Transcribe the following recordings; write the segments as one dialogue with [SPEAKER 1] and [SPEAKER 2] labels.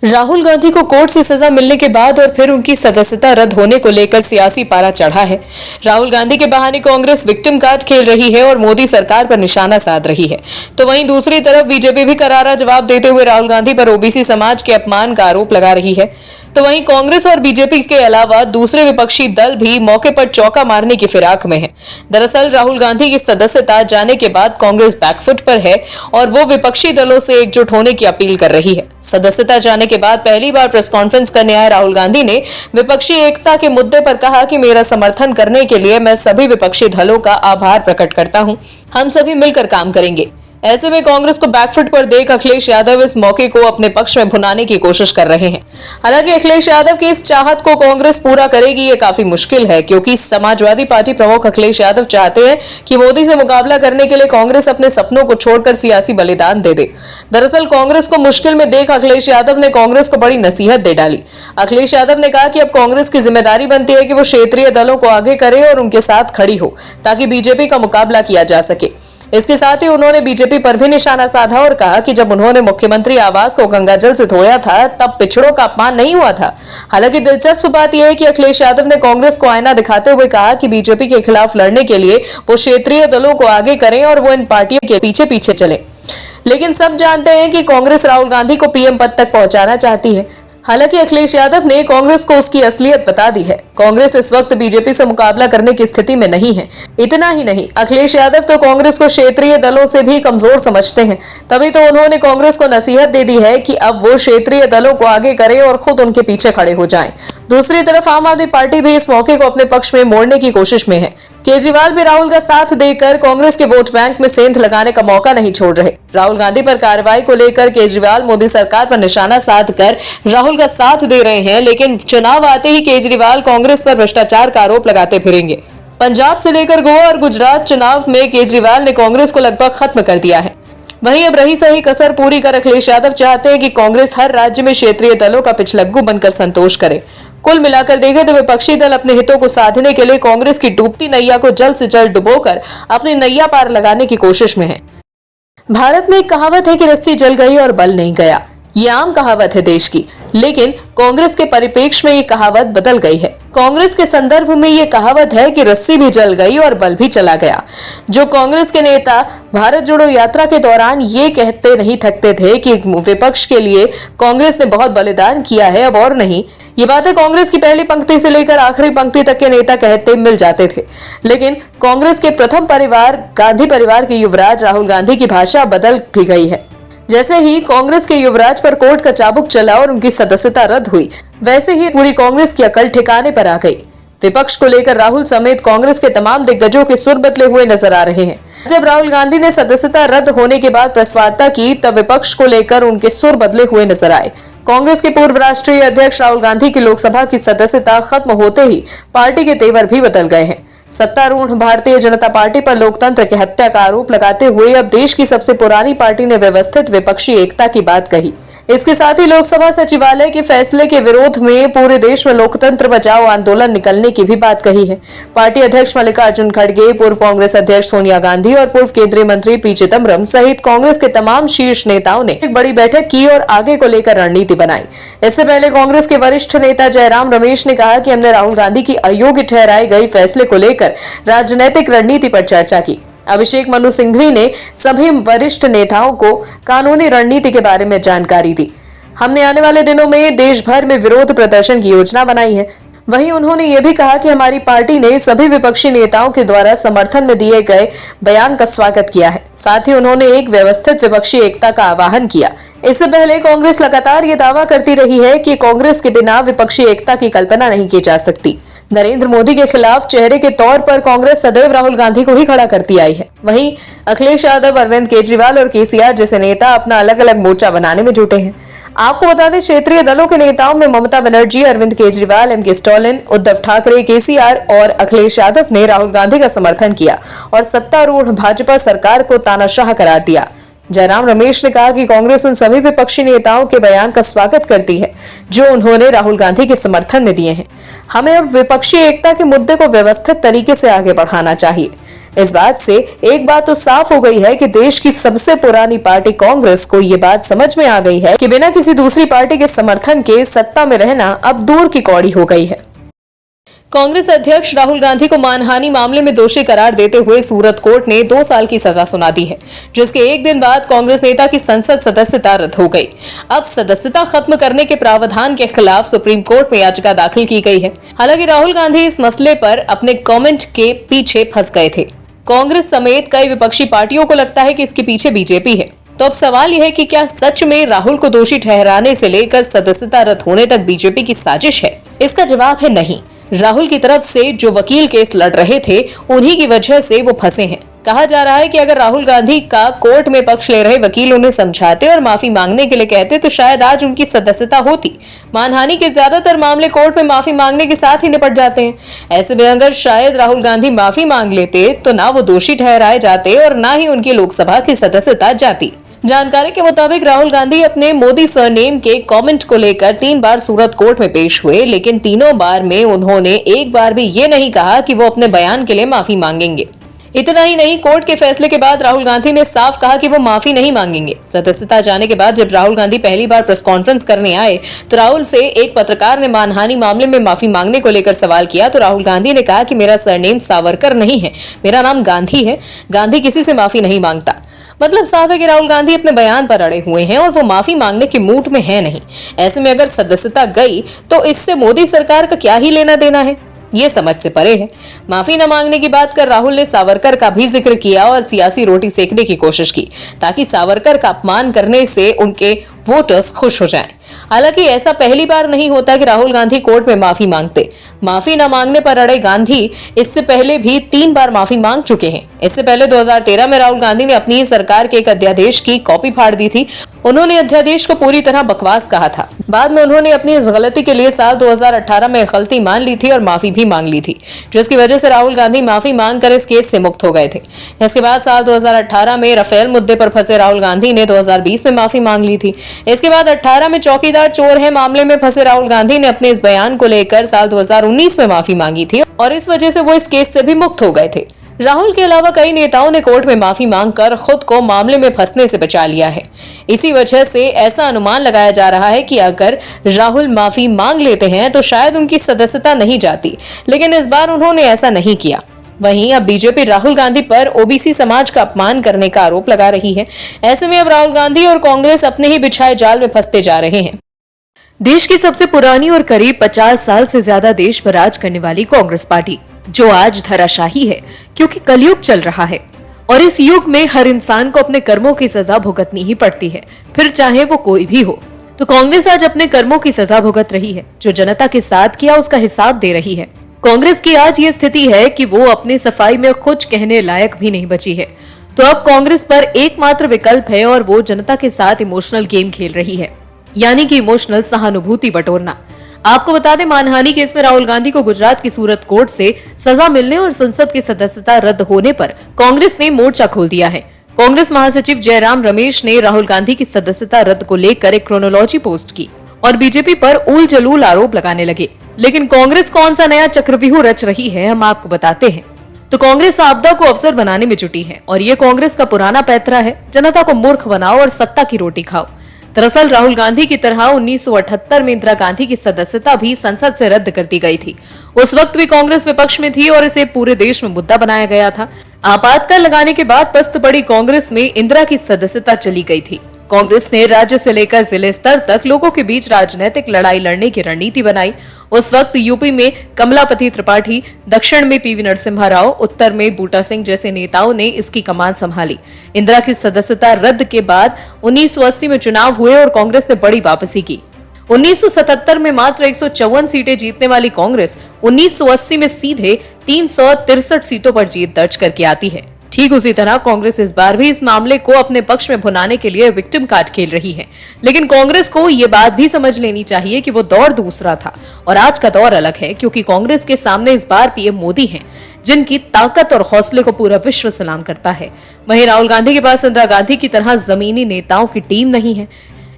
[SPEAKER 1] राहुल गांधी को कोर्ट से सजा मिलने के बाद और फिर उनकी सदस्यता रद्द होने को लेकर सियासी पारा चढ़ा है। राहुल गांधी के बहाने कांग्रेस विक्टिम कार्ड खेल रही है और मोदी सरकार पर निशाना साध रही है, तो वहीं दूसरी तरफ बीजेपी भी करारा जवाब देते हुए राहुल गांधी पर ओबीसी समाज के अपमान का आरोप लगा रही है। तो वहीं कांग्रेस और बीजेपी के अलावा दूसरे विपक्षी दल भी मौके पर चौका मारने की फिराक में है। दरअसल राहुल गांधी की सदस्यता जाने के बाद कांग्रेस बैकफुट पर है और वो विपक्षी दलों से एकजुट होने की अपील कर रही है। सदस्यता जाने के बाद पहली बार प्रेस कॉन्फ्रेंस करने आए राहुल गांधी ने विपक्षी एकता के मुद्दे पर कहा कि मेरा समर्थन करने के लिए मैं सभी विपक्षी दलों का आभार प्रकट करता हूं। हम सभी मिलकर काम करेंगे। ऐसे में कांग्रेस को बैकफुट पर देख अखिलेश यादव इस मौके को अपने पक्ष में भुनाने की कोशिश कर रहे हैं। हालांकि अखिलेश यादव की इस चाहत को कांग्रेस पूरा करेगी ये काफी मुश्किल है, क्योंकि समाजवादी पार्टी प्रमुख अखिलेश यादव चाहते हैं कि मोदी से मुकाबला करने के लिए कांग्रेस अपने सपनों को छोड़कर सियासी बलिदान दे दे। दरअसल कांग्रेस को मुश्किल में देख अखिलेश यादव ने कांग्रेस को बड़ी नसीहत दे डाली। अखिलेश यादव ने कहा कि अब कांग्रेस की जिम्मेदारी बनती है कि वो क्षेत्रीय दलों को आगे करे और उनके साथ खड़ी हो, ताकि बीजेपी का मुकाबला किया जा सके। इसके साथ ही उन्होंने बीजेपी पर भी निशाना साधा और कहा कि जब उन्होंने मुख्यमंत्री आवास को गंगाजल से धोया था तब पिछड़ों का अपमान नहीं हुआ था। हालांकि दिलचस्प बात यह है कि अखिलेश यादव ने कांग्रेस को आईना दिखाते हुए कहा कि बीजेपी के खिलाफ लड़ने के लिए वो क्षेत्रीय दलों को आगे करें और वो इन पार्टियों के पीछे पीछे चले। लेकिन सब जानते हैं कि कांग्रेस राहुल गांधी को पीएम पद तक पहुंचाना चाहती है। हालांकि अखिलेश यादव ने कांग्रेस को उसकी असलियत बता दी है। कांग्रेस इस वक्त बीजेपी से मुकाबला करने की स्थिति में नहीं है। इतना ही नहीं, अखिलेश यादव तो कांग्रेस को क्षेत्रीय दलों से भी कमजोर समझते हैं। तभी तो उन्होंने कांग्रेस को नसीहत दे दी है कि अब वो क्षेत्रीय दलों को आगे करें और खुद उनके पीछे खड़े हो जाएं। दूसरी तरफ आम आदमी पार्टी भी इस मौके को अपने पक्ष में मोड़ने की कोशिश में है। केजरीवाल भी राहुल का साथ देकर कांग्रेस के वोट बैंक में सेंध लगाने का मौका नहीं छोड़ रहे। राहुल गांधी पर कार्रवाई को लेकर केजरीवाल मोदी सरकार पर निशाना साधकर राहुल का साथ दे रहे हैं, लेकिन चुनाव आते ही केजरीवाल कांग्रेस पर भ्रष्टाचार का आरोप लगाते फिरेंगे। पंजाब से लेकर गोवा और गुजरात चुनाव में केजरीवाल ने कांग्रेस को लगभग खत्म कर दिया है। वहीं अब रही सही कसर पूरी कर अखिलेश यादव चाहते हैं कि कांग्रेस हर राज्य में क्षेत्रीय दलों का पिछलग्गू बनकर संतोष करे। कुल मिलाकर देखें तो विपक्षी दल अपने हितों को साधने के लिए कांग्रेस की डूबती नैया को जल्द से जल्द डुबोकर अपनी नैया पार लगाने की कोशिश में है। भारत में एक कहावत है कि रस्सी जल गई और बल नहीं गया। ये आम कहावत है देश की, लेकिन कांग्रेस के परिप्रेक्ष्य में ये कहावत बदल गई है। कांग्रेस के संदर्भ में ये कहावत है कि रस्सी भी जल गई और बल भी चला गया। जो कांग्रेस के नेता भारत जोड़ो यात्रा के दौरान ये कहते नहीं थकते थे कि विपक्ष के लिए कांग्रेस ने बहुत बलिदान किया है, अब और नहीं। ये बातें कांग्रेस की पहली पंक्ति से लेकर आखिरी पंक्ति तक के नेता कहते मिल जाते थे। लेकिन कांग्रेस के प्रथम परिवार गांधी परिवार के युवराज राहुल गांधी की भाषा बदल भी गई है। जैसे ही कांग्रेस के युवराज पर कोर्ट का चाबुक चला और उनकी सदस्यता रद्द हुई, वैसे ही पूरी कांग्रेस की अकल ठिकाने पर आ गई। विपक्ष को लेकर राहुल समेत कांग्रेस के तमाम दिग्गजों के सुर बदले हुए नजर आ रहे हैं। जब राहुल गांधी ने सदस्यता रद्द होने के बाद प्रेस वार्ता की, तब विपक्ष को लेकर उनके सुर बदले हुए नजर आए। कांग्रेस के पूर्व राष्ट्रीय अध्यक्ष राहुल गांधी की लोकसभा की सदस्यता खत्म होते ही पार्टी के तेवर भी बदल गए हैं। सत्तारूढ़ भारतीय जनता पार्टी पर लोकतंत्र की हत्या का आरोप लगाते हुए अब देश की सबसे पुरानी पार्टी ने व्यवस्थित विपक्षी एकता की बात कही। इसके साथ ही लोकसभा सचिवालय के फैसले के विरोध में पूरे देश में लोकतंत्र बचाओ आंदोलन निकलने की भी बात कही है। पार्टी अध्यक्ष मल्लिकार्जुन खड़गे, पूर्व कांग्रेस अध्यक्ष सोनिया गांधी और पूर्व केंद्रीय मंत्री पी चिदम्बरम सहित कांग्रेस के तमाम शीर्ष नेताओं ने एक बड़ी बैठक की और आगे को लेकर रणनीति बनाई। इससे पहले कांग्रेस के वरिष्ठ नेता जयराम रमेश ने कहा कि हमने राहुल गांधी की अयोग्य ठहराई गई फैसले को लेकर राजनीतिक रणनीति पर चर्चा की। अभिषेक मनु सिंघवी ने सभी वरिष्ठ नेताओं को कानूनी रणनीति के बारे में जानकारी दी। हमने आने वाले दिनों में देश भर में विरोध प्रदर्शन की योजना बनाई है। वहीं उन्होंने ये भी कहा कि हमारी पार्टी ने सभी विपक्षी नेताओं के द्वारा समर्थन में दिए गए बयान का स्वागत किया है। साथ ही उन्होंने एक व्यवस्थित विपक्षी एकता का आह्वान किया। इससे पहले कांग्रेस लगातार ये दावा करती रही है कि कांग्रेस के बिना विपक्षी एकता की कल्पना नहीं की जा सकती। नरेंद्र मोदी के खिलाफ चेहरे के तौर पर कांग्रेस सदैव राहुल गांधी को ही खड़ा करती आई है। वहीं अखिलेश यादव, अरविंद केजरीवाल और केसीआर जैसे नेता अपना अलग अलग मोर्चा बनाने में जुटे हैं। आपको बता दें, क्षेत्रीय दलों के नेताओं में ममता बनर्जी, अरविंद केजरीवाल, एम के स्टालिन, उद्धव ठाकरे, केसीआर और अखिलेश यादव ने राहुल गांधी का समर्थन किया और सत्तारूढ़ भाजपा सरकार को तानाशाह करार दिया। जयराम रमेश ने कहा कि कांग्रेस उन सभी विपक्षी नेताओं के बयान का स्वागत करती है जो उन्होंने राहुल गांधी के समर्थन में दिए हैं। हमें अब विपक्षी एकता के मुद्दे को व्यवस्थित तरीके से आगे बढ़ाना चाहिए। इस बात से एक बात तो साफ हो गई है कि देश की सबसे पुरानी पार्टी कांग्रेस को ये बात समझ में आ गई है कि बिना किसी दूसरी पार्टी के समर्थन के सत्ता में रहना अब दूर की कौड़ी हो गई है। कांग्रेस अध्यक्ष राहुल गांधी को मानहानि मामले में दोषी करार देते हुए सूरत कोर्ट ने 2 साल की सजा सुना दी है, जिसके एक दिन बाद कांग्रेस नेता की संसद सदस्यता रद्द हो गई। अब सदस्यता खत्म करने के प्रावधान के खिलाफ सुप्रीम कोर्ट में याचिका दाखिल की गई है। हालांकि राहुल गांधी इस मसले पर अपने कमेंट के पीछे फंस गए थे। कांग्रेस समेत कई विपक्षी पार्टियों को लगता है कि इसके पीछे बीजेपी है। तो अब सवाल यह है कि क्या सच में राहुल को दोषी ठहराने से लेकर सदस्यता रद्द होने तक बीजेपी की साजिश है? इसका जवाब है नहीं। राहुल की तरफ से जो वकील केस लड़ रहे थे, उन्हीं की वजह से वो फंसे हैं। कहा जा रहा है कि अगर राहुल गांधी का कोर्ट में पक्ष ले रहे वकील उन्हें समझाते और माफी मांगने के लिए कहते तो शायद आज उनकी सदस्यता होती। मानहानि के ज्यादातर मामले कोर्ट में माफी मांगने के साथ ही निपट जाते हैं। ऐसे में अगर शायद राहुल गांधी माफी मांग लेते तो ना वो दोषी ठहराए जाते और ना ही उनकी लोकसभा की सदस्यता जाती। जानकारी के मुताबिक राहुल गांधी अपने मोदी सरनेम के कमेंट को लेकर 3 बार सूरत कोर्ट में पेश हुए, लेकिन तीनों बार में उन्होंने एक बार भी ये नहीं कहा कि वो अपने बयान के लिए माफी मांगेंगे। इतना ही नहीं, कोर्ट के फैसले के बाद राहुल गांधी ने साफ कहा कि वो माफी नहीं मांगेंगे। सदस्यता जाने के बाद जब राहुल गांधी पहली बार प्रेस कॉन्फ्रेंस करने आए तो राहुल से एक पत्रकार ने मानहानि मामले में माफी मांगने को लेकर सवाल किया तो राहुल गांधी ने कहा कि मेरा सरनेम सावरकर नहीं है, मेरा नाम गांधी है। गांधी किसी से माफी नहीं मांगता। मतलब साफ है कि राहुल गांधी अपने बयान पर अड़े हुए हैं और वो माफी मांगने के मूड में है नहीं। ऐसे में अगर सदस्यता गई तो इससे मोदी सरकार का क्या ही लेना देना है, ये समझ से परे है। माफी न मांगने की बात कर राहुल ने सावरकर का भी जिक्र किया और सियासी रोटी सेकने की कोशिश की ताकि सावरकर का अपमान करने से उनके वोटर्स खुश हो जाएं। हालांकि ऐसा पहली बार नहीं होता कि राहुल गांधी कोर्ट में माफी मांगते। माफी न मांगने पर अड़े गांधी इससे पहले भी 3 बार माफी मांग चुके हैं। इससे पहले 2013 में राहुल गांधी ने अपनी सरकार के एक अध्यादेश की कॉपी फाड़ दी थी। उन्होंने अध्यादेश को पूरी तरह बकवास कहा था। बाद में उन्होंने अपनी इस गलती के लिए साल 2018 में गलती मान ली थी और माफी भी मांग ली थी, जिसकी वजह से राहुल गांधी माफी मांगकर इस केस से मुक्त हो गए थे। इसके बाद साल 2018 में राफेल मुद्दे पर फंसे राहुल गांधी ने 2020 में माफी मांग ली थी। इसके बाद 18 में चौकीदार चोर है मामले में फंसे राहुल गांधी ने अपने इस बयान को लेकर साल 2019 में माफी मांगी थी और इस वजह से वो इस केस से भी मुक्त हो गए थे। राहुल के अलावा कई नेताओं ने कोर्ट में माफी मांगकर खुद को मामले में फंसने से बचा लिया है। इसी वजह से ऐसा अनुमान लगाया जा रहा है कि अगर राहुल माफी मांग लेते हैं तो शायद उनकी सदस्यता नहीं जाती, लेकिन इस बार उन्होंने ऐसा नहीं किया। वहीं अब बीजेपी राहुल गांधी पर ओबीसी समाज का अपमान करने का आरोप लगा रही है। ऐसे में अब राहुल गांधी और कांग्रेस अपने ही बिछाए जाल में फंसते जा रहे हैं। देश की सबसे पुरानी और करीब 50 साल से ज्यादा देश पर राज करने वाली कांग्रेस पार्टी, जो आज धराशाही है क्योंकि कलयुग चल रहा है और इस युग में हर इंसान को अपने कर्मों की सजा भुगतनी ही पड़ती है, फिर चाहे वो कोई भी हो। तो कांग्रेस आज अपने कर्मों की सजा भुगत रही है। जो जनता के साथ किया उसका हिसाब दे रही है। कांग्रेस की आज ये स्थिति है कि वो अपने सफाई में कुछ कहने लायक भी नहीं बची है। तो अब कांग्रेस पर एकमात्र विकल्प है और वो जनता के साथ इमोशनल गेम खेल रही है, यानी कि इमोशनल सहानुभूति बटोरना। आपको बता दें, मानहानि केस में राहुल गांधी को गुजरात की सूरत कोर्ट से सजा मिलने और संसद की सदस्यता रद्द होने पर कांग्रेस ने मोर्चा खोल दिया है। कांग्रेस महासचिव जयराम रमेश ने राहुल गांधी की सदस्यता रद्द को लेकर एक क्रोनोलॉजी पोस्ट की और बीजेपी पर उल जलूल आरोप लगाने लगे। लेकिन कांग्रेस कौन सा नया चक्रव्यूह रच रही है, हम आपको बताते हैं। तो कांग्रेस आपदा को अवसर बनाने में जुटी है और ये कांग्रेस का पुराना पैतरा है, जनता को मूर्ख बनाओ और सत्ता की रोटी खाओ। दरअसल राहुल गांधी की तरह 1978 में इंदिरा गांधी की सदस्यता भी संसद से रद्द कर दी गई थी। उस वक्त भी कांग्रेस विपक्ष में थी और इसे पूरे देश में मुद्दा बनाया गया था। आपातकाल लगाने के बाद पस्त पड़ी कांग्रेस में इंदिरा की सदस्यता चली गई थी। कांग्रेस ने राज्य से लेकर जिले स्तर तक लोगों के बीच राजनीतिक लड़ाई लड़ने की रणनीति बनाई। उस वक्त यूपी में कमलापति त्रिपाठी, दक्षिण में पीवी नरसिम्हा राव, उत्तर में बूटा सिंह जैसे नेताओं ने इसकी कमान संभाली। इंदिरा की सदस्यता रद्द के बाद 1980 में चुनाव हुए और कांग्रेस ने बड़ी वापसी की। 1977 में मात्र 154 सीटें जीतने वाली कांग्रेस 1980 में सीधे 363 सीटों पर जीत दर्ज करके आती है। ठीक उसी तरह कांग्रेस इस बार भी इस मामले को अपने पक्ष में भुनाने के लिए विक्टिम कार्ड खेल रही है। लेकिन कांग्रेस को ये बात भी समझ लेनी चाहिए कि वो दौर दूसरा था और आज का दौर अलग है, क्योंकि कांग्रेस के सामने इस बार पीएम मोदी हैं, जिनकी ताकत और हौसले को पूरा विश्व सलाम करता है। वहीं राहुल गांधी के पास इंदिरा गांधी की तरह जमीनी नेताओं की टीम नहीं है।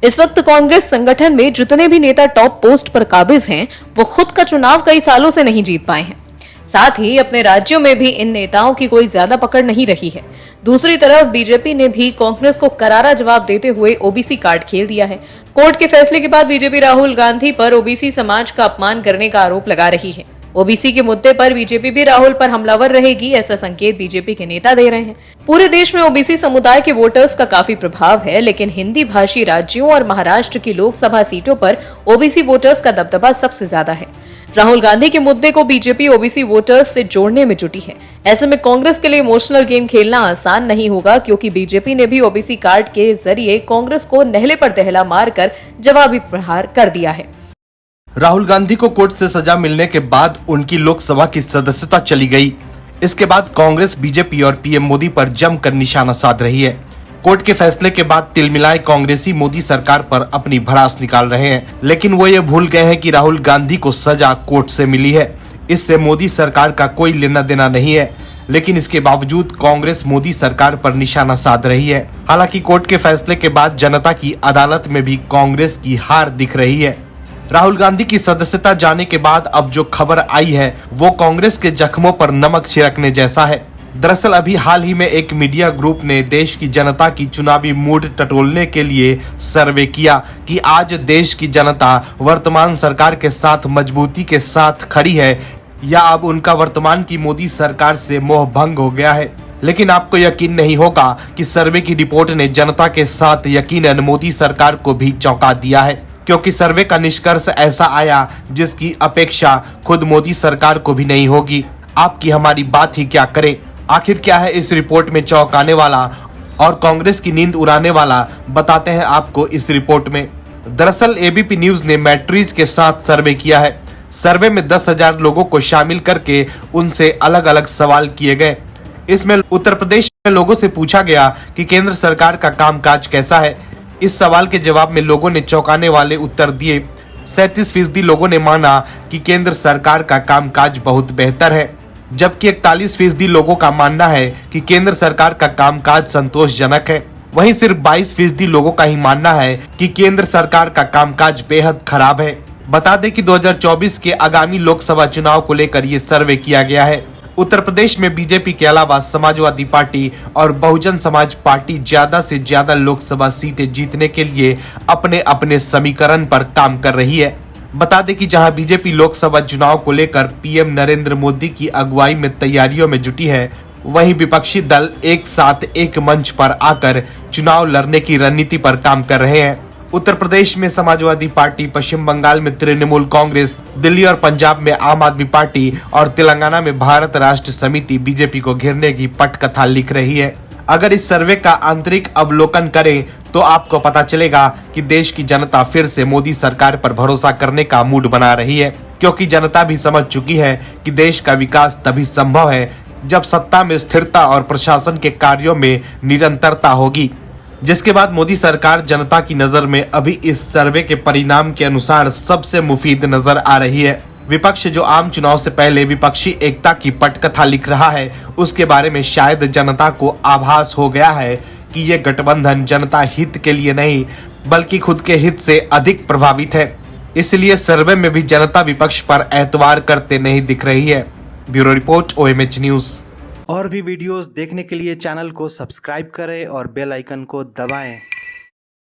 [SPEAKER 1] इस वक्त कांग्रेस संगठन में जितने भी नेता टॉप पोस्ट पर काबिज हैं, वो खुद का चुनाव कई सालों से नहीं जीत पाए हैं। साथ ही अपने राज्यों में भी इन नेताओं की कोई ज्यादा पकड़ नहीं रही है। दूसरी तरफ बीजेपी ने भी कांग्रेस को करारा जवाब देते हुए ओबीसी कार्ड खेल दिया है। कोर्ट के फैसले के बाद बीजेपी राहुल गांधी पर ओबीसी समाज का अपमान करने का आरोप लगा रही है। ओबीसी के मुद्दे पर बीजेपी भी राहुल पर हमलावर रहेगी, ऐसा संकेत बीजेपी के नेता दे रहे हैं। पूरे देश में ओबीसी समुदाय के वोटर्स का काफी प्रभाव है, लेकिन हिंदी भाषी राज्यों और महाराष्ट्र की लोकसभा सीटों पर ओबीसी वोटर्स का दबदबा सबसे ज्यादा है। राहुल गांधी के मुद्दे को बीजेपी ओबीसी वोटर्स से जोड़ने में जुटी है। ऐसे में कांग्रेस के लिए इमोशनल गेम खेलना आसान नहीं होगा, क्योंकि बीजेपी ने भी ओबीसी कार्ड के जरिए कांग्रेस को नहले पर दहला मारकर जवाबी प्रहार कर दिया है।
[SPEAKER 2] राहुल गांधी को कोर्ट से सजा मिलने के बाद उनकी लोकसभा की सदस्यता चली गई। इसके बाद कांग्रेस बीजेपी और पीएम मोदी पर जमकर निशाना साध रही है। कोर्ट के फैसले के बाद तिलमिलाए कांग्रेसी मोदी सरकार पर अपनी भड़ास निकाल रहे हैं, लेकिन वो ये भूल गए हैं कि राहुल गांधी को सजा कोर्ट से मिली है। इससे मोदी सरकार का कोई लेना देना नहीं है, लेकिन इसके बावजूद कांग्रेस मोदी सरकार पर निशाना साध रही है। हालांकि कोर्ट के फैसले के बाद जनता की अदालत में भी कांग्रेस की हार दिख रही है। राहुल गांधी की सदस्यता जाने के बाद अब जो खबर आई है वो कांग्रेस के जख्मों पर नमक छिड़कने जैसा है। दरअसल अभी हाल ही में एक मीडिया ग्रुप ने देश की जनता की चुनावी मूड टटोलने के लिए सर्वे किया कि आज देश की जनता वर्तमान सरकार के साथ मजबूती के साथ खड़ी है या अब उनका वर्तमान की मोदी सरकार से मोह भंग हो गया है। लेकिन आपको यकीन नहीं होगा कि सर्वे की रिपोर्ट ने जनता के साथ यकीनन मोदी सरकार को भी चौंका दिया है, क्योंकि सर्वे का निष्कर्ष ऐसा आया जिसकी अपेक्षा खुद मोदी सरकार को भी नहीं होगी। आपकी हमारी बात ही क्या करे। आखिर क्या है इस रिपोर्ट में चौंकाने वाला और कांग्रेस की नींद उड़ाने वाला, बताते हैं आपको इस रिपोर्ट में। दरअसल एबीपी न्यूज ने मैट्रिज के साथ सर्वे किया है। सर्वे में 10,000 लोगों को शामिल करके उनसे अलग अलग सवाल किए गए। इसमें उत्तर प्रदेश में लोगों से पूछा गया कि केंद्र सरकार का कामकाज कैसा है। इस सवाल के जवाब में लोगों ने चौंकाने वाले उत्तर दिए। 37% लोगों ने माना कि केंद्र सरकार का कामकाज बहुत बेहतर है, जबकि 41% लोगों का मानना है कि केंद्र सरकार का कामकाज संतोषजनक है। वहीं सिर्फ 22% लोगों का ही मानना है कि केंद्र सरकार का कामकाज बेहद खराब है। बता दें कि 2024 के आगामी लोकसभा चुनाव को लेकर ये सर्वे किया गया है। उत्तर प्रदेश में बीजेपी के अलावा समाजवादी पार्टी और बहुजन समाज पार्टी ज्यादा से ज्यादा लोकसभा सीटें जीतने के लिए अपने अपने समीकरण पर काम कर रही है। बता दें कि जहां बीजेपी लोकसभा चुनाव को लेकर पीएम नरेंद्र मोदी की अगुवाई में तैयारियों में जुटी है, वहीं विपक्षी दल एक साथ एक मंच पर आकर चुनाव लड़ने की रणनीति पर काम कर रहे हैं। उत्तर प्रदेश में समाजवादी पार्टी, पश्चिम बंगाल में तृणमूल कांग्रेस, दिल्ली और पंजाब में आम आदमी पार्टी और तेलंगाना में भारत राष्ट्र समिति बीजेपी को घेरने की पटकथा लिख रही है। अगर इस सर्वे का आंतरिक अवलोकन करें तो आपको पता चलेगा कि देश की जनता फिर से मोदी सरकार पर भरोसा करने का मूड बना रही है, क्योंकि जनता भी समझ चुकी है कि देश का विकास तभी संभव है जब सत्ता में स्थिरता और प्रशासन के कार्यों में निरंतरता होगी। जिसके बाद मोदी सरकार जनता की नजर में अभी इस सर्वे के परिणाम के अनुसार सबसे मुफीद नजर आ रही है। विपक्ष जो आम चुनाव से पहले विपक्षी एकता की पटकथा लिख रहा है, उसके बारे में शायद जनता को आभास हो गया है कि ये गठबंधन जनता हित के लिए नहीं बल्कि खुद के हित से अधिक प्रभावित है। इसलिए सर्वे में भी जनता विपक्ष पर एतवार करते नहीं दिख रही है। Bureau report, OMH news.
[SPEAKER 3] और भी वीडियोस देखने के लिए चैनल को सब्सक्राइब करें और बेल आइकन को दबाएं।